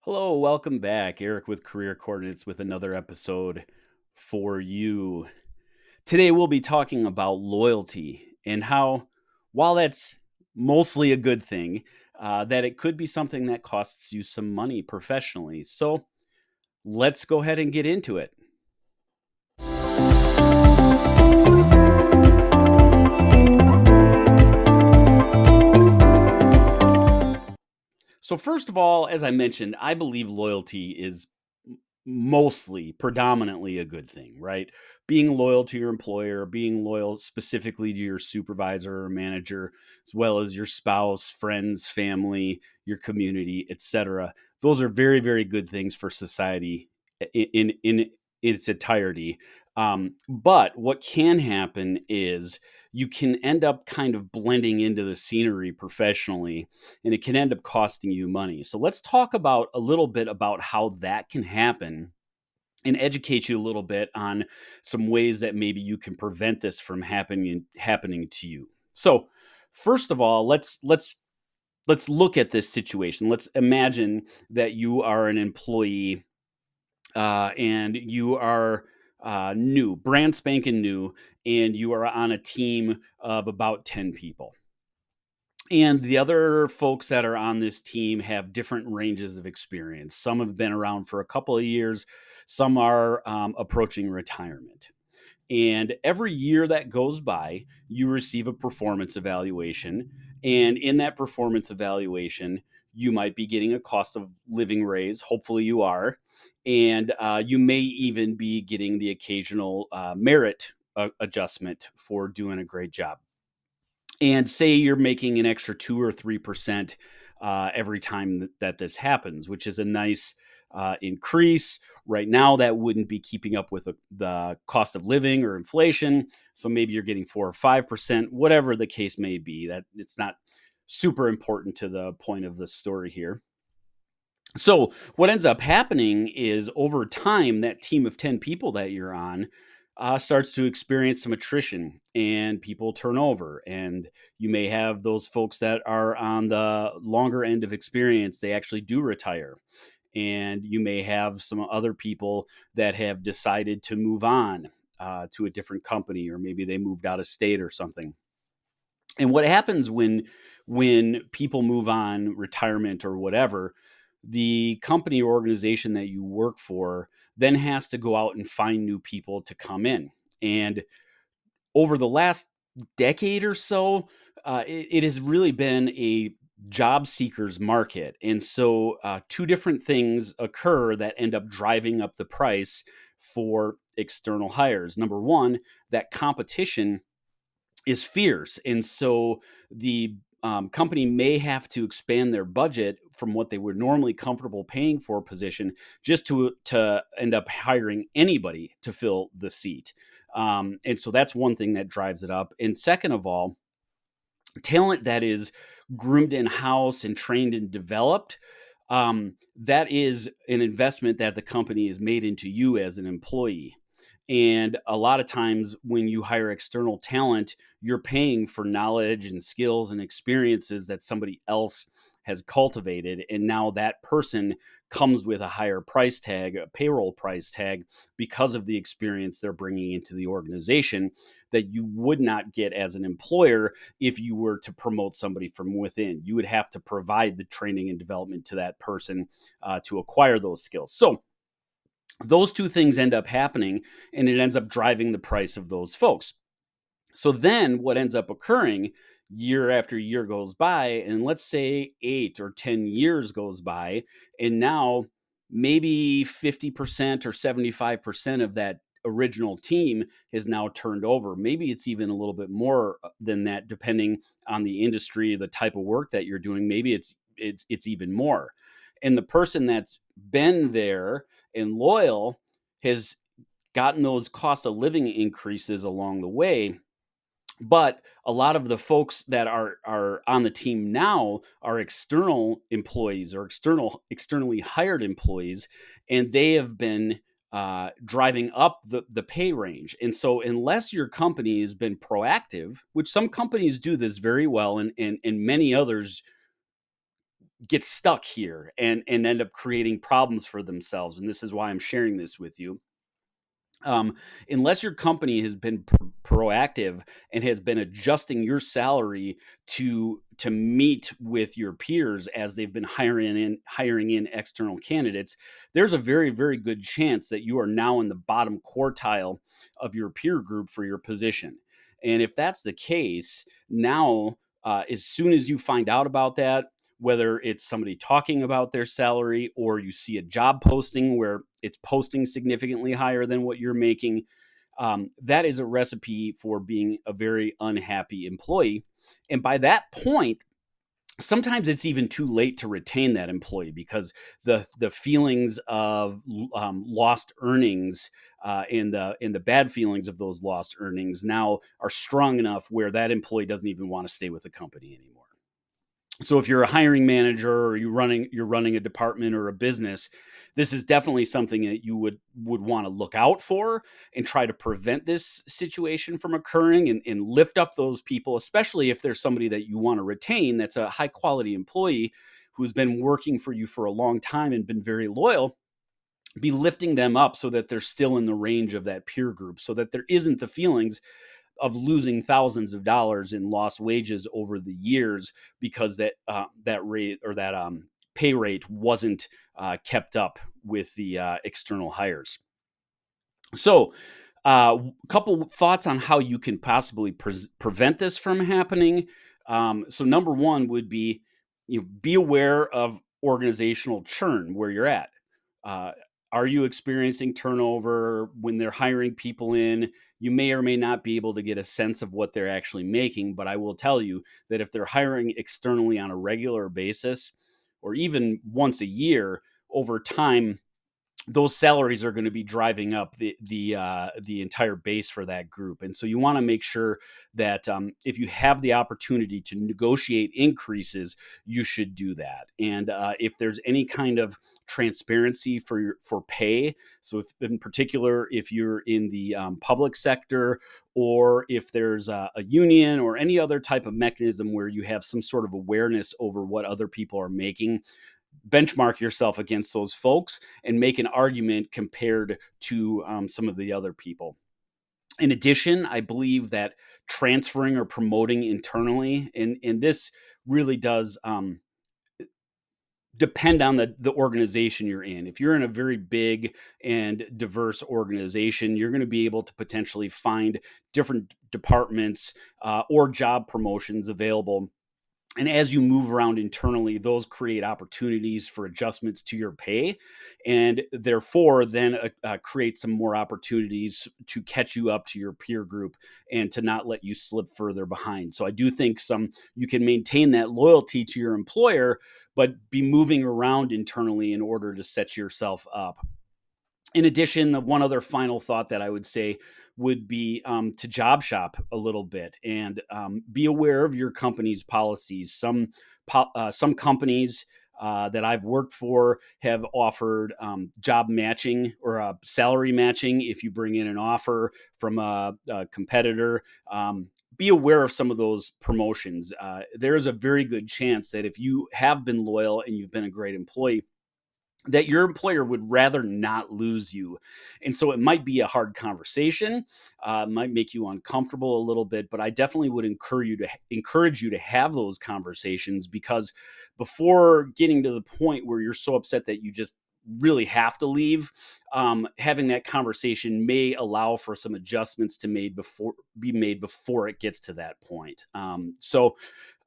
Hello, welcome back. Eric with Career Coordinates with another episode for you. Today, we'll be talking about loyalty and how, while that's mostly a good thing, that it could be something that costs you some money professionally. So, let's go ahead and get into it. So, first of all, as I mentioned, I believe loyalty is mostly predominantly a good thing, right? Being loyal to your employer, being loyal specifically to your supervisor or manager, as well as your spouse, friends, family, your community, etc. Those are very, very good things for society in its entirety. But what can happen is you can end up kind of blending into the scenery professionally, and it can end up costing you money. So let's talk about a little bit about how that can happen and educate you a little bit on some ways that maybe you can prevent this from happening to you. So, first of all, let's look at this situation. Let's imagine that you are an employee and you are new, brand spanking new, and you are on a team of about 10 people. And the other folks that are on this team have different ranges of experience. Some have been around for a couple of years, some are approaching retirement. And every year that goes by, you receive a performance evaluation. And in that performance evaluation, you might be getting a cost of living raise. Hopefully, you are. And you may even be getting the occasional merit adjustment for doing a great job. And say you're making an extra 2 or 3% every time that this happens, which is a nice increase. Right now, that wouldn't be keeping up with the cost of living or inflation. So maybe you're getting 4 or 5%, whatever the case may be. That it's not super important to the point of the story here. So what ends up happening is over time, that team of 10 people that you're on starts to experience some attrition and people turn over. And you may have those folks that are on the longer end of experience, they actually do retire. And you may have some other people that have decided to move on to a different company, or maybe they moved out of state or something. And what happens when people move on, retirement or whatever, the company or organization that you work for then has to go out and find new people to come in. And over the last decade or so, it has really been a job seekers market. And so, two different things occur that end up driving up the price for external hires. Number one, that competition is fierce. And so the company may have to expand their budget from what they were normally comfortable paying for a position just to end up hiring anybody to fill the seat. And so that's one thing that drives it up. And second of all, talent that is groomed in house and trained and developed, that is an investment that the company has made into you as an employee. And a lot of times when you hire external talent, you're paying for knowledge and skills and experiences that somebody else has cultivated. And now that person comes with a higher price tag, a payroll price tag, because of the experience they're bringing into the organization that you would not get as an employer if you were to promote somebody from within. You would have to provide the training and development to that person to acquire those skills. So, those two things end up happening, and it ends up driving the price of those folks. So then what ends up occurring, year after year goes by, and let's say 8 or 10 years goes by, and now maybe 50% or 75% of that original team is now turned over. Maybe it's even a little bit more than that, depending on the industry, the type of work that you're doing. Maybe it's even more. And the person that's been there and loyal has gotten those cost of living increases along the way. But a lot of the folks that are on the team now are external employees or externally hired employees, and they have been driving up the pay range. And so, unless your company has been proactive, which some companies do this very well, and many others get stuck here and end up creating problems for themselves. And this is why I'm sharing this with you. um, Unless your company has been proactive and has been adjusting your salary to meet with your peers as they've been hiring in external candidates, there's a very good chance that you are now in the bottom quartile of your peer group for your position. And if that's the case, now as soon as you find out about that, whether it's somebody talking about their salary or you see a job posting where it's posting significantly higher than what you're making, that is a recipe for being a very unhappy employee. And by that point, sometimes it's even too late to retain that employee because the feelings of lost earnings and the bad feelings of those lost earnings now are strong enough where that employee doesn't even want to stay with the company anymore. So if you're a hiring manager or you're running a department or a business, this is definitely something that you would want to look out for and try to prevent this situation from occurring, and lift up those people, especially if there's somebody that you want to retain that's a high quality employee who's been working for you for a long time and been very loyal. Be lifting them up so that they're still in the range of that peer group, so that there isn't the feelings of losing thousands of dollars in lost wages over the years because that rate or that pay rate wasn't kept up with the external hires. So, a couple thoughts on how you can possibly prevent this from happening. So, number one would be, be aware of organizational churn where you're at. Uh, are you experiencing turnover when they're hiring people in? You may or may not be able to get a sense of what they're actually making, but I will tell you that if they're hiring externally on a regular basis, or even once a year, over time, those salaries are going to be driving up the entire base for that group. And so you want to make sure that if you have the opportunity to negotiate increases, you should do that. And if there's any kind of transparency for pay, so if, in particular, if you're in the public sector, or if there's a union or any other type of mechanism where you have some sort of awareness over what other people are making, benchmark yourself against those folks and make an argument compared to some of the other people. In addition, I believe that transferring or promoting internally, and this really does depend on the organization you're in. If you're in a very big and diverse organization, you're going to be able to potentially find different departments or job promotions available. And as you move around internally, those create opportunities for adjustments to your pay, and therefore then create some more opportunities to catch you up to your peer group and to not let you slip further behind. So I do think you can maintain that loyalty to your employer, but be moving around internally in order to set yourself up. In addition, the one other final thought that I would say would be to job shop a little bit and be aware of your company's policies. Some companies that I've worked for have offered job matching or salary matching if you bring in an offer from a competitor. Be aware of some of those promotions. There is a very good chance that if you have been loyal and you've been a great employee, that your employer would rather not lose you. And so it might be a hard conversation, might make you uncomfortable a little bit, but I definitely would encourage you to have those conversations, because before getting to the point where you're so upset that you just really have to leave, having that conversation may allow for some adjustments to be made before it gets to that point.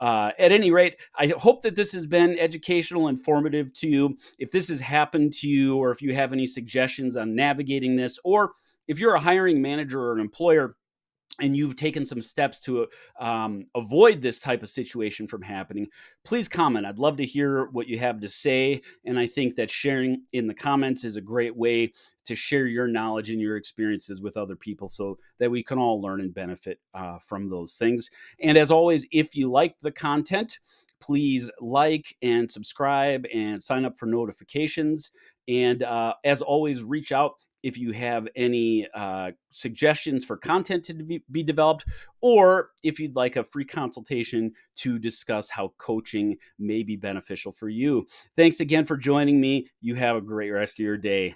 At any rate, I hope that this has been educational, informative to you. If this has happened to you, or if you have any suggestions on navigating this, or if you're a hiring manager or an employer and you've taken some steps to avoid this type of situation from happening, please comment. I'd love to hear what you have to say. And I think that sharing in the comments is a great way to share your knowledge and your experiences with other people so that we can all learn and benefit from those things. And as always, if you like the content, please like and subscribe and sign up for notifications. And as always, reach out if you have any suggestions for content to be developed, or if you'd like a free consultation to discuss how coaching may be beneficial for you. Thanks again for joining me. You have a great rest of your day.